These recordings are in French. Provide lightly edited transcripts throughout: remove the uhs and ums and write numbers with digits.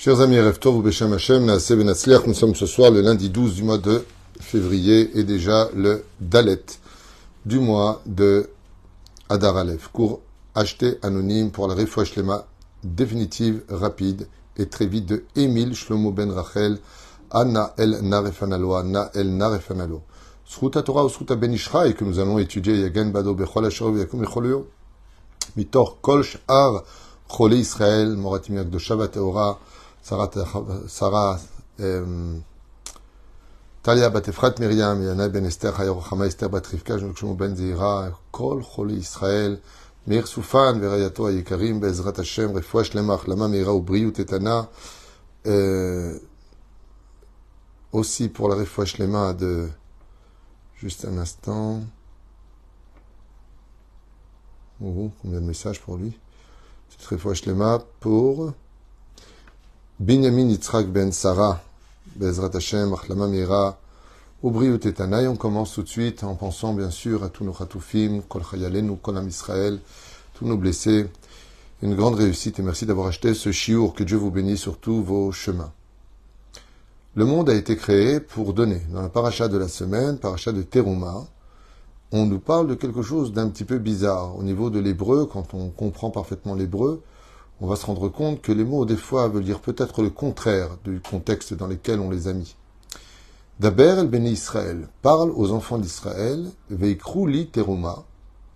Chers amis, Erev Tov ou Beshem Hashem, Naaseh Ben Hatzliach, nous sommes ce soir le lundi 12 du mois de février et déjà le Dalet du mois de Adar Aleph. Cours acheté anonyme pour la Refoua Shlema définitive, rapide et très vite de Émile Shlomo Ben Rachel, Anna El Narefanalo, Anna El Narefanalo. Sruta Torah ou Sruta Ben Ishraï que nous allons étudier, Yagen Bado Bechol Asherov Yakum Echolio, Mitor Kol Sh'ar Chole Israël, Moratim Yakdosha Bateora, Sarah, Talia Batefrat Miriam, Yana Ben Esther, Hayarochama Esther Batrivka, Shlomo Ben Zira, Kol Chole Israël, Meir Soufan, Verayato Ayekarim, Bezrat Hashem, Refoua Shlema, Achlama Meira Ubriut Etana, aussi pour la Refoua Shlema de, juste un instant, combien de messages pour lui? C'est Refoua Shlema pour Binyamin Yitzhak Ben Sarah, Bezrat Hashem, Achlama Meira, Ubriut Etana. Et on commence tout de suite en pensant bien sûr à tous nos Chatoufim, Kol Chayalenu, Kol Am Israël, tous nos blessés. Une grande réussite et merci d'avoir acheté ce chiour. Que Dieu vous bénisse sur tous vos chemins. Le monde a été créé pour donner. Dans la paracha de la semaine, paracha de Teruma, on nous parle de quelque chose d'un petit peu bizarre. Au niveau de l'hébreu, quand on comprend parfaitement l'hébreu, on va se rendre compte que les mots, des fois, veulent dire peut-être le contraire du contexte dans lequel on les a mis. Daber el Beni Israël parle aux enfants d'Israël, Veikrou li teruma,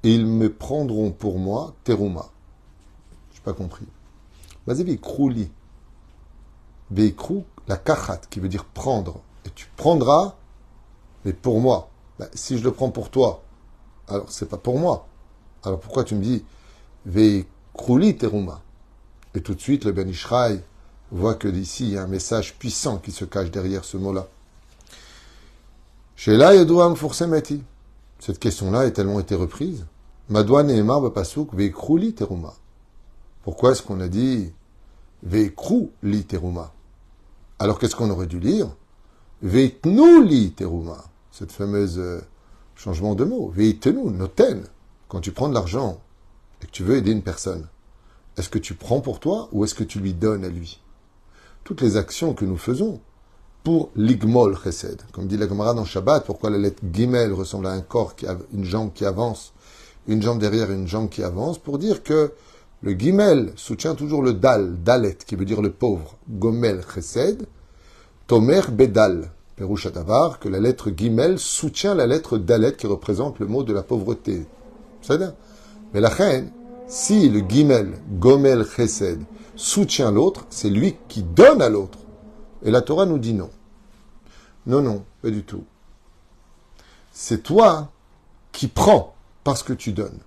et ils me prendront pour moi teruma. Je n'ai pas compris. Vas-y, Veikrou li. Veikrou, la kachat, qui veut dire prendre. Et tu prendras, mais pour moi. Si je le prends pour toi, alors c'est pas pour moi. Alors pourquoi tu me dis Veikrou li teruma? Et tout de suite, le Ben Ishraï voit que d'ici, il y a un message puissant qui se cache derrière ce mot-là. Sheila Yedouam Foursemeti. Cette question-là a tellement été reprise. Madouan Nehemar Bapasuk Veikrou li teruma. Pourquoi est-ce qu'on a dit Veikrou li teruma? Alors qu'est-ce qu'on aurait dû lire Veitnou li teruma. Cette fameuse changement de mot. Veitnou, noten. Quand tu prends de l'argent et que tu veux aider une personne, est-ce que tu prends pour toi ou est-ce que tu lui donnes à lui? Toutes les actions que nous faisons pour l'igmol chesed. Comme dit la Gemara dans Shabbat, pourquoi la lettre gimel ressemble à un corps qui a une jambe qui avance, une jambe derrière et une jambe qui avance, pour dire que le gimel soutient toujours le dal, dalet, qui veut dire le pauvre, gomel chesed, tomer bedal, perouch adavar, que la lettre gimel soutient la lettre dalet qui représente le mot de la pauvreté. C'est ça. Mais la reine, si le gimel, gomel chesed, soutient l'autre, c'est lui qui donne à l'autre. Et la Torah nous dit non. Non, non, pas du tout. C'est toi qui prends parce que tu donnes.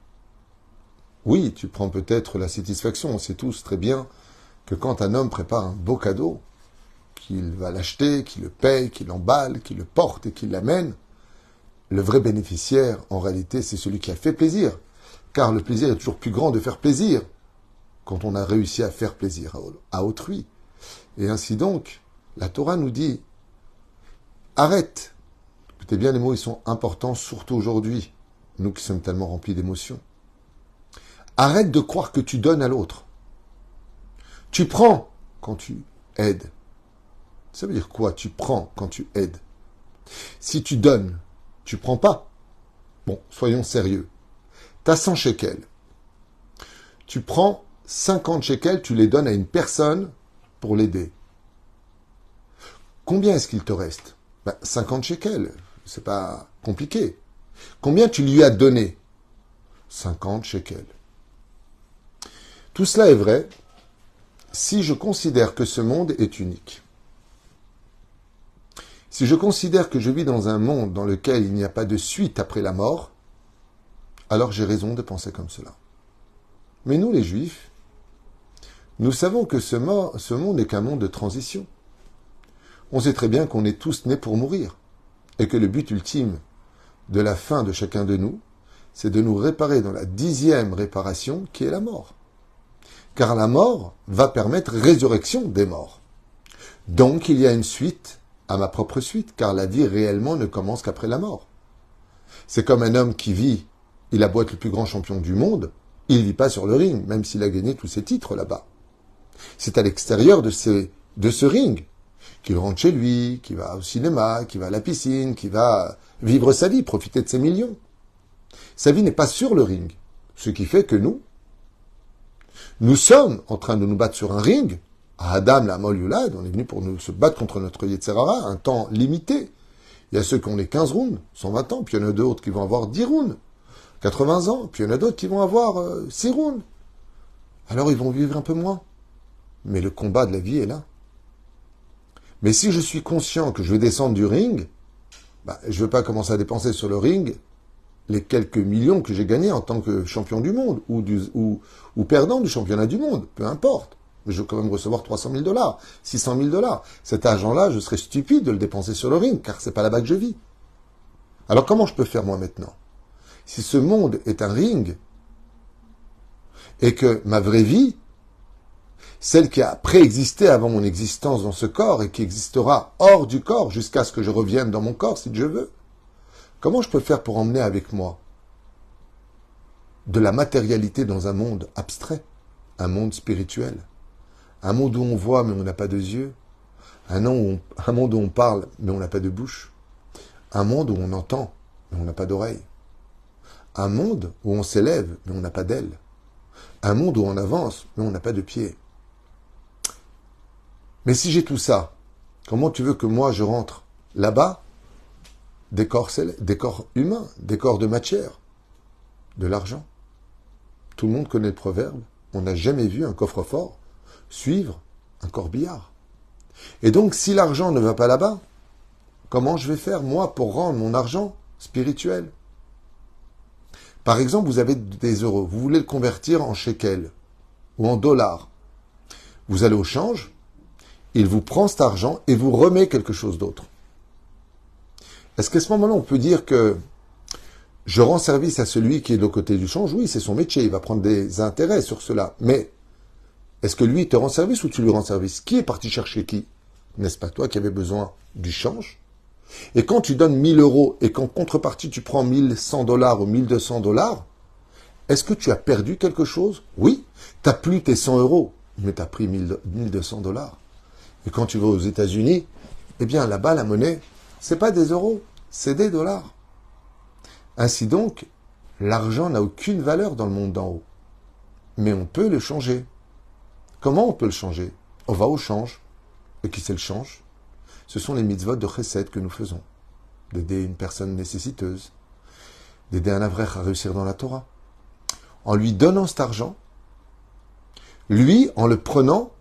Oui, tu prends peut-être la satisfaction. On sait tous très bien que quand un homme prépare un beau cadeau, qu'il va l'acheter, qu'il le paye, qu'il l'emballe, qu'il le porte et qu'il l'amène, le vrai bénéficiaire, en réalité, c'est celui qui a fait plaisir. Car le plaisir est toujours plus grand de faire plaisir quand on a réussi à faire plaisir à autrui. Et ainsi donc, la Torah nous dit, arrête. Écoutez bien, les mots, ils sont importants, surtout aujourd'hui, nous qui sommes tellement remplis d'émotions. Arrête de croire que tu donnes à l'autre. Tu prends quand tu aides. Ça veut dire quoi? Tu prends quand tu aides. Si tu donnes, tu prends pas. Bon, soyons sérieux. T'as 100 shekels. Tu prends 50 shekels, tu les donnes à une personne pour l'aider. Combien est-ce qu'il te reste? 50 shekels. C'est pas compliqué. Combien tu lui as donné? 50 shekels. Tout cela est vrai si je considère que ce monde est unique. Si je considère que je vis dans un monde dans lequel il n'y a pas de suite après la mort, alors j'ai raison de penser comme cela. Mais nous, les Juifs, nous savons que ce monde n'est qu'un monde de transition. On sait très bien qu'on est tous nés pour mourir, et que le but ultime de la fin de chacun de nous, c'est de nous réparer dans la 10e réparation qui est la mort. Car la mort va permettre résurrection des morts. Donc il y a une suite à ma propre suite, car la vie réellement ne commence qu'après la mort. C'est comme un homme qui vit, il a beau être le plus grand champion du monde, il ne vit pas sur le ring, même s'il a gagné tous ses titres là-bas. C'est à l'extérieur de ses de ce ring, qu'il rentre chez lui, qu'il va au cinéma, qu'il va à la piscine, qu'il va vivre sa vie, profiter de ses millions. Sa vie n'est pas sur le ring. Ce qui fait que nous sommes en train de nous battre sur un ring. À Adam, la Mol Yulad, on est venu pour nous se battre contre notre Yetzerara, un temps limité. Il y a ceux qui ont les 15 rounds, 120 ans, puis il y en a d'autres qui vont avoir 10 rounds, 80 ans, puis il y en a d'autres qui vont avoir 6 rounds. Alors ils vont vivre un peu moins. Mais le combat de la vie est là. Mais si je suis conscient que je vais descendre du ring, je ne veux pas commencer à dépenser sur le ring les quelques millions que j'ai gagnés en tant que champion du monde ou perdant du championnat du monde, peu importe. Mais je vais quand même recevoir 300 000 $, 600 000 $. Cet argent-là, je serais stupide de le dépenser sur le ring, car c'est pas là-bas que je vis. Alors comment je peux faire moi maintenant? Si ce monde est un ring, et que ma vraie vie, celle qui a préexisté avant mon existence dans ce corps et qui existera hors du corps jusqu'à ce que je revienne dans mon corps, si Dieu veut, comment je peux faire pour emmener avec moi de la matérialité dans un monde abstrait, un monde spirituel, un monde où on voit mais on n'a pas de yeux, un monde où on parle mais on n'a pas de bouche, un monde où on entend mais on n'a pas d'oreille, un monde où on s'élève mais on n'a pas d'ailes, un monde où on avance mais on n'a pas de pieds. Mais si j'ai tout ça, comment tu veux que moi je rentre là-bas des corps humains, des corps de matière, de l'argent? Tout le monde connaît le proverbe, on n'a jamais vu un coffre-fort suivre un corbillard. Et donc, si l'argent ne va pas là-bas, comment je vais faire, moi, pour rendre mon argent spirituel? Par exemple, vous avez des euros, vous voulez le convertir en shekels ou en dollars. Vous allez au change, il vous prend cet argent et vous remet quelque chose d'autre. Est-ce qu'à ce moment-là, on peut dire que je rends service à celui qui est de l'autre côté du change? Oui, c'est son métier, il va prendre des intérêts sur cela. Mais est-ce que lui te rend service ou tu lui rends service? Qui est parti chercher qui? N'est-ce pas toi qui avais besoin du change? Et quand tu donnes 1000 euros et qu'en contrepartie tu prends 1100 $ ou 1200 $, est-ce que tu as perdu quelque chose? Oui, tu n'as plus tes 100 euros, mais tu as pris 1200 $. Et quand tu vas aux États-Unis, eh bien là-bas la monnaie, c'est pas des euros, c'est des dollars. Ainsi donc, l'argent n'a aucune valeur dans le monde d'en haut. Mais on peut le changer. Comment on peut le changer? On va au change. Et qui c'est le change? Ce sont les mitzvot de chesed que nous faisons. D'aider une personne nécessiteuse. D'aider un avrech à réussir dans la Torah. En lui donnant cet argent, lui, en le prenant,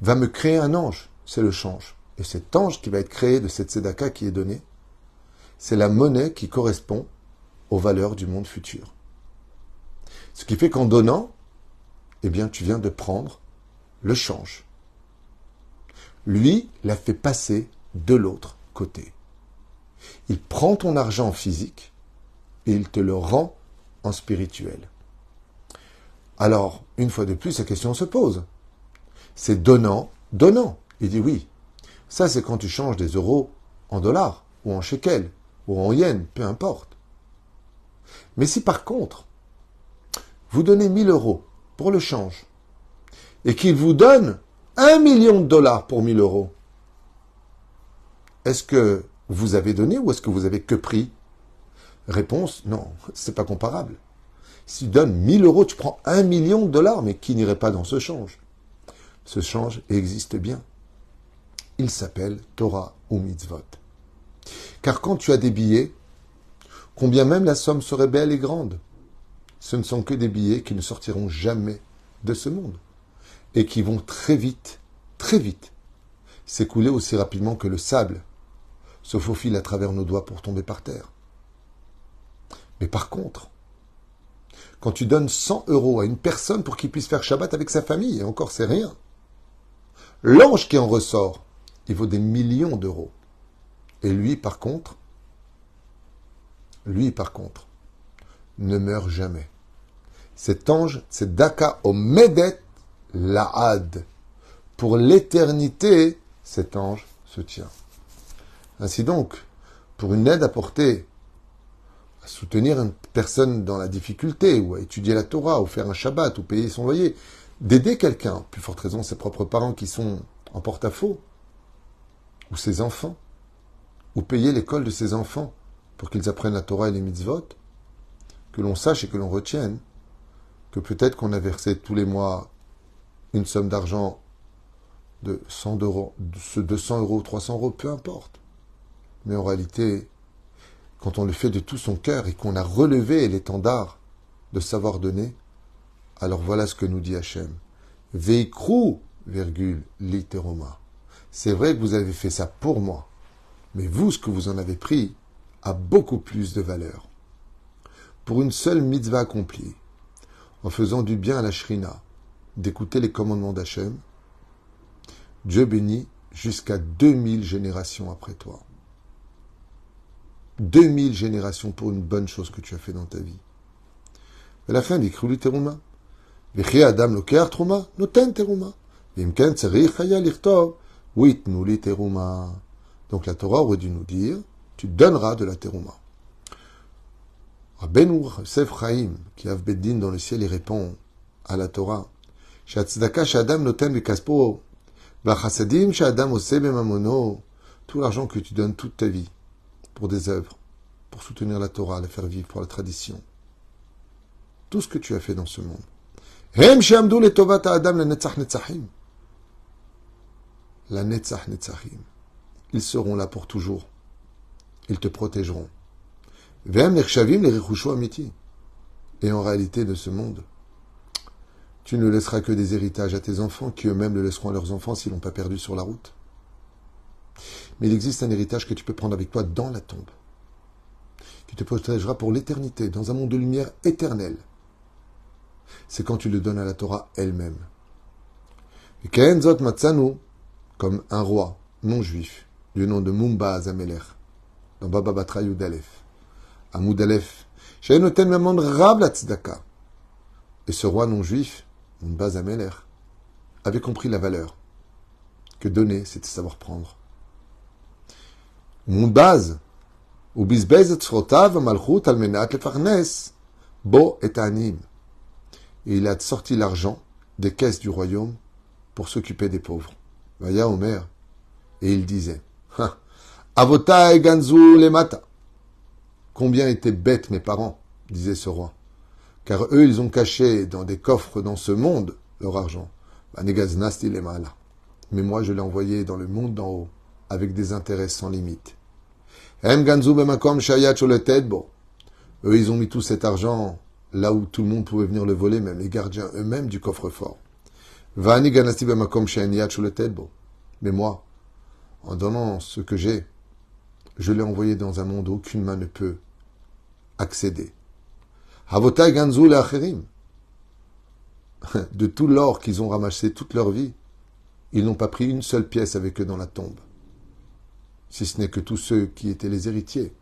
va me créer un ange. C'est le change. Et cet ange qui va être créé de cette tzedaka qui est donnée, c'est la monnaie qui correspond aux valeurs du monde futur. Ce qui fait qu'en donnant, eh bien, tu viens de prendre le change. Lui l'a fait passer de l'autre côté. Il prend ton argent physique et il te le rend en spirituel. Alors, une fois de plus, la question se pose. C'est donnant, donnant. Il dit oui. Ça, c'est quand tu changes des euros en dollars, ou en shekels, ou en yens, peu importe. Mais si par contre, vous donnez 1000 euros pour le change, et qu'il vous donne 1 million de dollars pour 1000 euros, est-ce que vous avez donné ou est-ce que vous avez que pris? Réponse, non, c'est pas comparable. Si tu donnes 1000 euros, tu prends 1 million de dollars, mais qui n'irait pas dans ce change? Ce change existe bien. Il s'appelle Torah ou Mitzvot. Car quand tu as des billets, combien même la somme serait belle et grande, ce ne sont que des billets qui ne sortiront jamais de ce monde et qui vont très vite, s'écouler aussi rapidement que le sable se faufile à travers nos doigts pour tomber par terre. Mais par contre, quand tu donnes 100 euros à une personne pour qu'il puisse faire Shabbat avec sa famille, et encore c'est rien, l'ange qui en ressort, il vaut des millions d'euros. Et lui, par contre, ne meurt jamais. Cet ange, c'est Daka Omedet Laad. Pour l'éternité, cet ange se tient. Ainsi donc, pour une aide apportée à soutenir une personne dans la difficulté, ou à étudier la Torah, ou faire un Shabbat, ou payer son loyer, d'aider quelqu'un, plus forte raison ses propres parents qui sont en porte-à-faux, ou ses enfants, ou payer l'école de ses enfants pour qu'ils apprennent la Torah et les mitzvot, que l'on sache et que l'on retienne que peut-être qu'on a versé tous les mois une somme d'argent de 100 euros, 200 euros, 300 euros, peu importe. Mais en réalité, quand on le fait de tout son cœur et qu'on a relevé l'étendard de savoir donner, alors voilà ce que nous dit Hachem. Veikrou, litéroma. C'est vrai que vous avez fait ça pour moi, mais vous, ce que vous en avez pris, a beaucoup plus de valeur. Pour une seule mitzvah accomplie, en faisant du bien à la shrina, d'écouter les commandements d'Hachem, Dieu bénit jusqu'à 2000 générations après toi. 2000 générations pour une bonne chose que tu as fait dans ta vie. À la fin, veikrou litéroma. V'chi adam loker truma, noten teruma. V'imken tzarich haya lichtov, uitnu litéroma. Donc la Torah aurait dû nous dire, tu donneras de la teruma. Rabbeinu Yosef Chaim, qui a Beddin dans le ciel, il répond à la Torah, Shatzedaka sh'adam noten v'kaspo, v'chasadim sh'adam oseh b'mamono, tout l'argent que tu donnes toute ta vie pour des œuvres, pour soutenir la Torah, la faire vivre, pour la tradition. Tout ce que tu as fait dans ce monde. Hem she'amdu letovat ha'adam la netzach netzachim. La netzach netzachim. Ils seront là pour toujours. Ils te protégeront. V'hem nechshavim l'erichusho amiti. Et en réalité de ce monde, tu ne laisseras que des héritages à tes enfants qui eux-mêmes le laisseront à leurs enfants s'ils l'ont pas perdu sur la route. Mais il existe un héritage que tu peux prendre avec toi dans la tombe, qui te protégera pour l'éternité, dans un monde de lumière éternelle. C'est quand tu le donnes à la Torah elle-même. Et Ken Zot Matzanu, comme un roi non-juif, du nom de Mumbaz Amelech, dans Baba Batra Yud Aleph, à Moud Aleph, She'enoten Mamon Rab la Tzedaka. Et ce roi non-juif, Mumbaz Amelech, avait compris la valeur que donner, c'était savoir prendre. Mumbaz, ou Bizbez et Tzrotav Malchut Almenat Lefarnes, Bo et Anim. Et il a sorti l'argent des caisses du royaume pour s'occuper des pauvres. Vaya Omer. Et il disait, Avotai Ganzu Lemata. Combien étaient bêtes mes parents, disait ce roi. Car eux, ils ont caché dans des coffres dans ce monde leur argent. Vanegaznasti Lemala. Mais moi, je l'ai envoyé dans le monde d'en haut, avec des intérêts sans limite. Hem Ganzu Bemakom Shayat Sholetedbo. Eux, ils ont mis tout cet argent là où tout le monde pouvait venir le voler, même les gardiens eux-mêmes du coffre-fort. Vani Ganasti Bemakom Shayat Sholetedbo. Mais moi, en donnant ce que j'ai, je l'ai envoyé dans un monde où aucune main ne peut accéder. Havotai Ganzu Le'acherim. De tout l'or qu'ils ont ramassé toute leur vie, ils n'ont pas pris une seule pièce avec eux dans la tombe. Si ce n'est que tous ceux qui étaient les héritiers.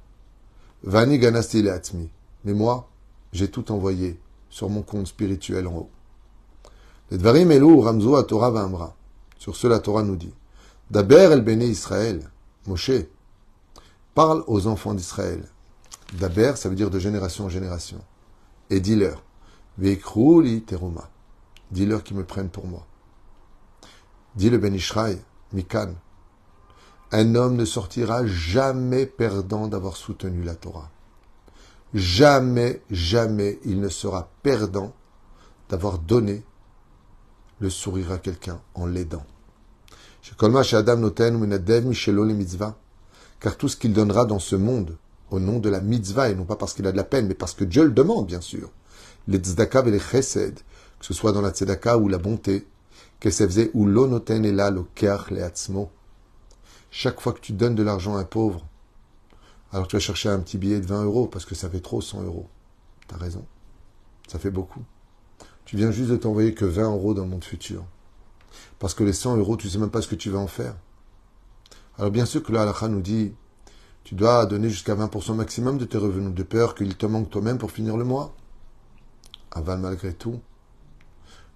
Vani Ganasti Le'atzmi. Mais moi, j'ai tout envoyé sur mon compte spirituel en haut. Les Dvarim Elu Ramzu à Torah V'amra. Sur ce, la Torah nous dit, Daber el Béné Israël, Moshe, parle aux enfants d'Israël. Daber, ça veut dire de génération en génération. Et dis-leur, Veikrou li teruma. Dis-leur qu'ils me prennent pour moi. Dis le Ben Ishraï, Mikan. Un homme ne sortira jamais perdant d'avoir soutenu la Torah. Jamais, jamais il ne sera perdant d'avoir donné le sourire à quelqu'un en l'aidant. Car tout ce qu'il donnera dans ce monde, au nom de la mitzvah, et non pas parce qu'il a de la peine, mais parce que Dieu le demande, bien sûr, les tzedaka et les chesed, que ce soit dans la tzedaka ou la bonté, kesefze ou l'onoten et la lokeach leatzmo. Chaque fois que tu donnes de l'argent à un pauvre, alors tu vas chercher un petit billet de 20 euros, parce que ça fait trop 100 euros. T'as raison. Ça fait beaucoup. Tu viens juste de t'envoyer que 20 euros dans le monde futur. Parce que les 100 euros, tu ne sais même pas ce que tu vas en faire. Alors bien sûr que la halakha nous dit, tu dois donner jusqu'à 20% maximum de tes revenus, de peur qu'il te manque toi-même pour finir le mois. Aval, malgré tout,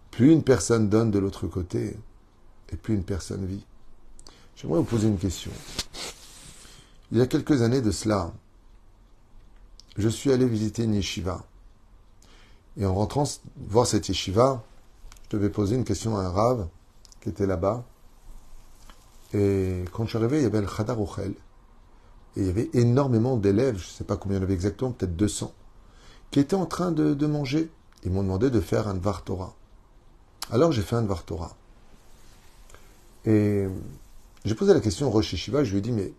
plus une personne donne de l'autre côté, et plus une personne vit. J'aimerais vous poser une question. Il y a quelques années de cela, je suis allé visiter une yeshiva. Et en rentrant voir cette yeshiva, je devais poser une question à un rave qui était là-bas. Et quand je suis arrivé, il y avait le Khadar Ochel. Et il y avait énormément d'élèves, je ne sais pas combien il y en avait exactement, peut-être 200, qui étaient en train de manger. Ils m'ont demandé de faire un Dvar Torah. Alors j'ai fait un Dvar Torah. Et j'ai posé la question au Rosh Yeshiva, je lui ai dit, mais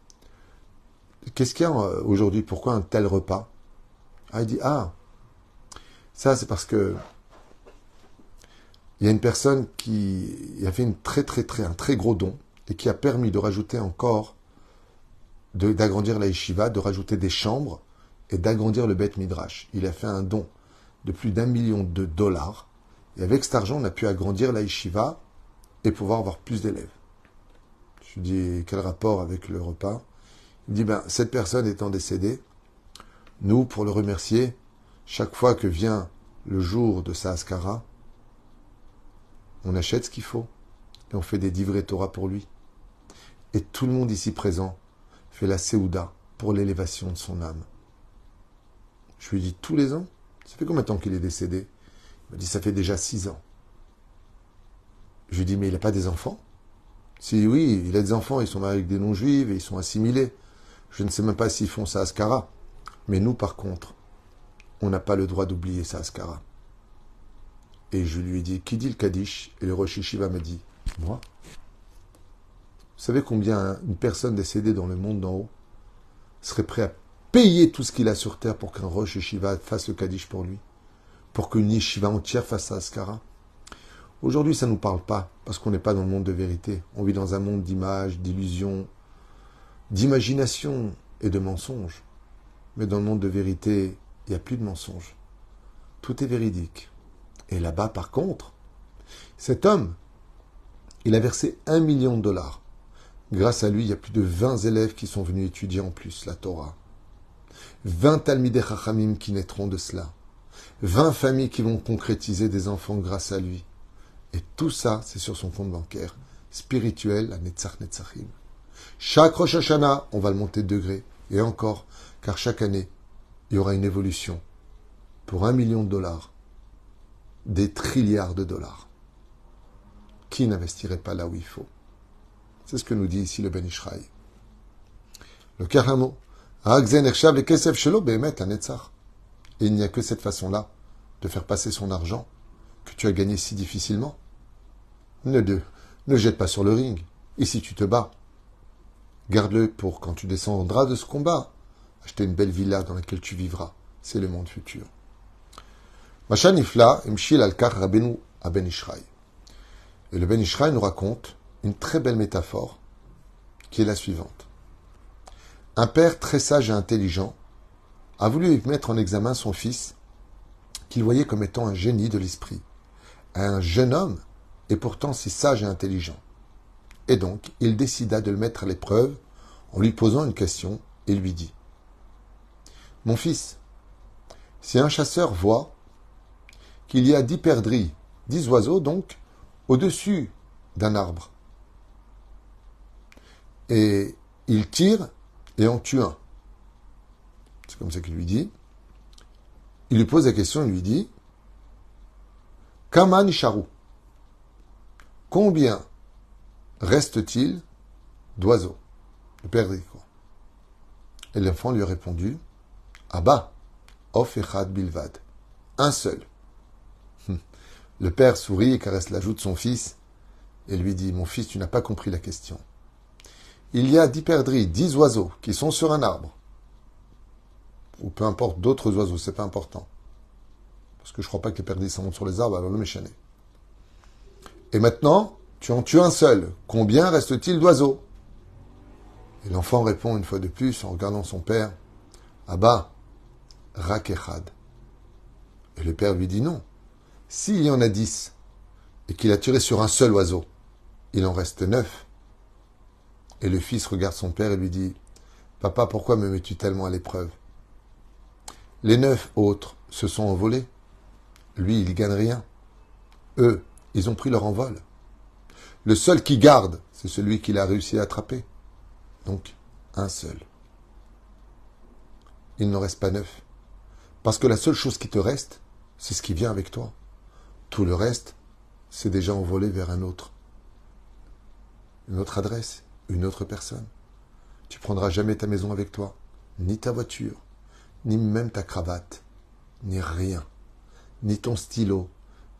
qu'est-ce qu'il y a aujourd'hui? Pourquoi un tel repas? Ah, il dit, ça c'est parce que il y a une personne qui a fait un très gros don et qui a permis de rajouter encore, d'agrandir la yeshiva, de rajouter des chambres et d'agrandir le Beth Midrash. Il a fait un don de plus d'1 million de dollars et avec cet argent, on a pu agrandir la yeshiva et pouvoir avoir plus d'élèves. Je lui dis, quel rapport avec le repas? Il dit, cette personne étant décédée, nous, pour le remercier, chaque fois que vient le jour de sa Haskara, on achète ce qu'il faut et on fait des divrei Torah pour lui. Et tout le monde ici présent fait la Seouda pour l'élévation de son âme. Je lui dis, tous les ans? Ça fait combien de temps qu'il est décédé? Il m'a dit, ça fait déjà 6 ans. Je lui dis, mais il n'a pas des enfants? Si oui, il a des enfants, ils sont mariés avec des non-juifs et ils sont assimilés. Je ne sais même pas s'ils font sa Haskara. Mais nous, par contre, on n'a pas le droit d'oublier sa Haskara. Et je lui ai dit, qui dit le Kaddish? Et le Rosh Yeshiva m'a dit, moi? Vous savez combien une personne décédée dans le monde d'en haut serait prêt à payer tout ce qu'il a sur terre pour qu'un Rosh Yeshiva fasse le Kaddish pour lui? Pour qu'une Yeshiva entière fasse sa Haskara? Aujourd'hui, ça ne nous parle pas, parce qu'on n'est pas dans le monde de vérité. On vit dans un monde d'images, d'illusions, d'imagination et de mensonges. Mais dans le monde de vérité, il n'y a plus de mensonges. Tout est véridique. Et là-bas, par contre, cet homme, il a versé 1 million de dollars. Grâce à lui, il y a plus de 20 élèves qui sont venus étudier en plus la Torah. 20 Talmidei Chachamim qui naîtront de cela. 20 familles qui vont concrétiser des enfants grâce à lui. Et tout ça, c'est sur son compte bancaire spirituel, à Netzach Netzachim. Chaque Rosh Hashanah, on va le monter de degré. Et encore, car chaque année, il y aura une évolution. Pour 1 million de dollars, des trilliards de dollars. Qui n'investirait pas là où il faut? C'est ce que nous dit ici le Ben Ishraï. Le Karamo. Et il n'y a que cette façon-là de faire passer son argent que tu as gagné si difficilement. Ne jette pas sur le ring. Et si tu te bats, garde-le pour quand tu descendras de ce combat. Acheter une belle villa dans laquelle tu vivras. C'est le monde futur. Machanifla imshil al-kar rabenu à Ben Ishraï. Et le Ben Ishraï nous raconte une très belle métaphore qui est la suivante. Un père très sage et intelligent a voulu mettre en examen son fils qu'il voyait comme étant un génie de l'esprit, un jeune homme et pourtant si sage et intelligent. Et donc, il décida de le mettre à l'épreuve en lui posant une question et lui dit « Mon fils, si un chasseur voit qu'il y a 10 perdrix, 10 oiseaux donc, au-dessus d'un arbre, et il tire et en tue un. » C'est comme ça qu'il lui dit. Il lui pose la question, il lui dit Kama nisharu. Combien reste-t-il d'oiseaux, de perdrix, quoi. Et l'enfant lui a répondu Abba, of echad bilvad. Un seul. Le père sourit et caresse la joue de son fils et lui dit Mon fils, tu n'as pas compris la question. Il y a 10 perdrix, 10 oiseaux qui sont sur un arbre. Ou peu importe, d'autres oiseaux, c'est pas important. Parce que je crois pas que les perdrix s'en montent sur les arbres, alors le méchané. Et maintenant, tu en tues un seul. Combien reste-t-il d'oiseaux? Et l'enfant répond une fois de plus en regardant son père Abba, rak echad. Et le père lui dit non. S'il y en a 10 et qu'il a tiré sur un seul oiseau, il en reste 9. Et le fils regarde son père et lui dit Papa, pourquoi me mets-tu tellement à l'épreuve? Les 9 autres se sont envolés. Lui, il gagne rien. Eux, ils ont pris leur envol. Le seul qui garde, c'est celui qu'il a réussi à attraper. Donc, un seul. Il n'en reste pas 9. Parce que la seule chose qui te reste, c'est ce qui vient avec toi. Tout le reste, c'est déjà envolé vers une autre adresse. une autre personne. Tu prendras jamais ta maison avec toi, ni ta voiture, ni même ta cravate, ni rien, ni ton stylo,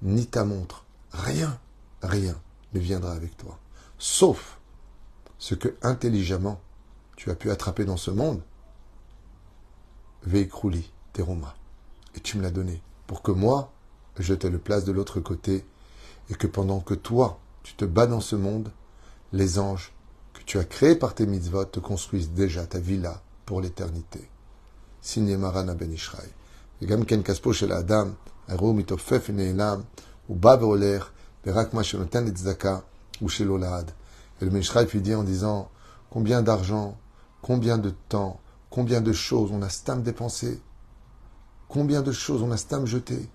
ni ta montre. Rien, rien ne viendra avec toi. Sauf ce que intelligemment tu as pu attraper dans ce monde. Veikrouli, teruma. Et tu me l'as donné pour que moi, je te le place de l'autre côté et que pendant que toi, tu te bats dans ce monde, les anges que tu as créés par tes mitzvot te construisent déjà ta villa pour l'éternité. Signé Marana Ben Ishraï. וגם כן כספו של האדם, הראו מתעופף ונעלם, הוא בא והולך, ורק מה שנותן לצדקה הוא שלו לעד. Et le Ben Ishraï lui dit en disant, combien d'argent, combien de temps, combien de choses on a stam dépensé, combien de choses on a stam jeté,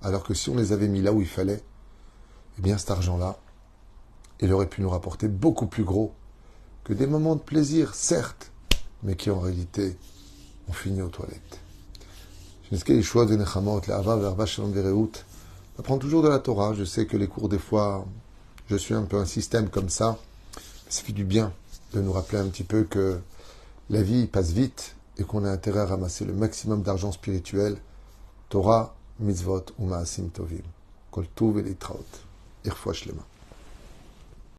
alors que si on les avait mis là où il fallait, eh bien cet argent-là, il aurait pu nous rapporter beaucoup plus gros que des moments de plaisir, certes, mais qui en réalité ont fini aux toilettes. J'apprends toujours de la Torah. Je sais que les cours, des fois, je suis un peu un système comme ça. Ça fait du bien de nous rappeler un petit peu que la vie passe vite et qu'on a intérêt à ramasser le maximum d'argent spirituel. Torah, mitzvot ou ma'asim tovim. Kol tuv et litraot. Irfouach lema.